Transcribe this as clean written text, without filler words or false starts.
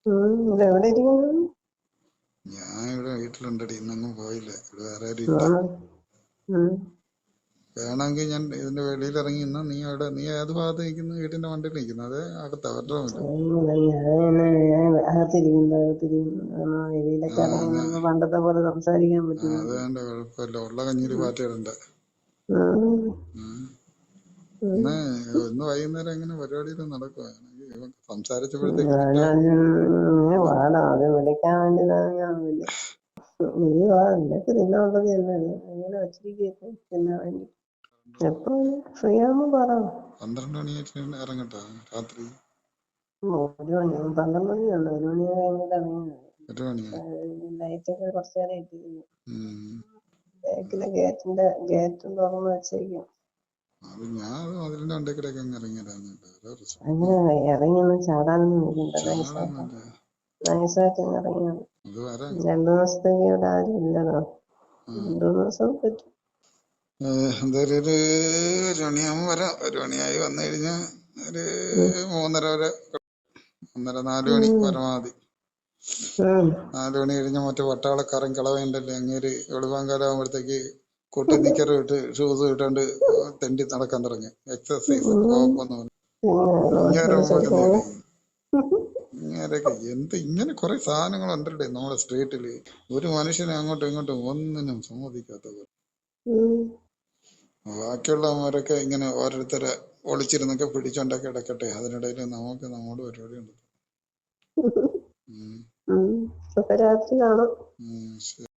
എവിടെ ഇരിക്കുന്നു? ഞാൻ ഇവിടെ വീട്ടിലുണ്ടടി, ഇന്നൊന്നും പോയില്ല. ഇവിടെ വേറെ ആരും ഇല്ല. വേണമെങ്കിൽ ഞാൻ ഇതിന്റെ വെളിയിൽ ഇറങ്ങി ഇന്ന്. നീ ഏത് ഭാഗത്ത് നിൽക്കുന്നു? വീട്ടിന്റെ വണ്ടിയിൽ നിൽക്കുന്നു? അത് അകത്താ? വല്ലതുമില്ല. വെളിയിലൊക്കെ ഇറങ്ങി പണ്ടത്തെ പോലെ സംസാരിക്കാൻ പറ്റും. അത് വേണ്ട, കുഴപ്പമില്ല. ഉള്ള കഞ്ഞിരി പാറ്റയിടണ്ട. ഇന്ന് വൈകുന്നേരം എങ്ങനെ പരിപാടിയിലും നടക്കുവാ? സംസാരിച്ചപ്പോഴത്തേക്ക് വാടാ, അത് വിളിക്കാൻ വേണ്ടിതാണ് ഞാൻ നീ വാ, നിനക്ക് തിന്നുള്ളത് തന്നെയല്ലേ, അങ്ങനെ വച്ചിരിക്കും തിന്നാൻ വേണ്ടി. എപ്പോ ഫ്രീ ആകുമ്പോ പറ. 12 മണിയായിട്ട് ഇറങ്ങട്ടാ രാത്രി? 12 മണിയുള്ളു. 1 മണി കഴിഞ്ഞിട്ട് ഇറങ്ങിയത്. ലൈറ്റൊക്കെ കുറച്ചു നേരം ഇട്ടിരുന്നു. ബാക്കിലെ ഗേറ്റും തുറന്ന് വെച്ചേക്കും. ഞാൻ അതിന്റെ വണ്ടിക്കിടയ്ക്ക് അങ്ങ് ഇറങ്ങിയതാണ്. അങ്ങനെ ഇറങ്ങിയൊന്നും ചാടാനൊന്നും നിൽക്കണ്ട. നൈസായിട്ട് ഇറങ്ങിയാണ്. 2 ദിവസത്തേക്ക് ഇവിടെ ആരും ഇല്ലല്ലോ. 2 ദിവസം പറ്റും. എന്തായാലും ഒരു 1 മണിയാകുമ്പോ വരാം. 1 മണിയായി വന്നു കഴിഞ്ഞാൽ ഒരു 3:30 വരെ, 3:30-4 മണി പരമാവധി. 4 മണി കഴിഞ്ഞ മറ്റേ വട്ടാളക്കാരൻ കിളവേണ്ടല്ലേ, അങ്ങേര് വെളുപ്പാങ്കാലം ആകുമ്പോഴത്തേക്ക് കൊട്ടി നിക്കറ് ഇട്ട് ഷൂസ് ഇട്ടോണ്ട് തെണ്ടി നടക്കാൻ തുടങ്ങി. എക്സസൈസ് ഇങ്ങനെയൊക്കെ ഇങ്ങനെ കുറെ സാധനങ്ങൾ ഉണ്ടല്ലേ നമ്മുടെ സ്ട്രീറ്റില്. ഒരു മനുഷ്യനെ അങ്ങോട്ടും ഇങ്ങോട്ടും ഒന്നിനും സമ്മതിക്കാത്തത്. ബാക്കിയുള്ളവരൊക്കെ ഇങ്ങനെ ഓരോരുത്തരെ ഒളിച്ചിരുന്നൊക്കെ പിടിച്ചോണ്ടൊക്കെ ഇടക്കട്ടെ. അതിനിടയിൽ നമുക്ക് നമ്മുടെ പരിപാടി ഉണ്ട്. രാത്രി കാണാം. ശരി.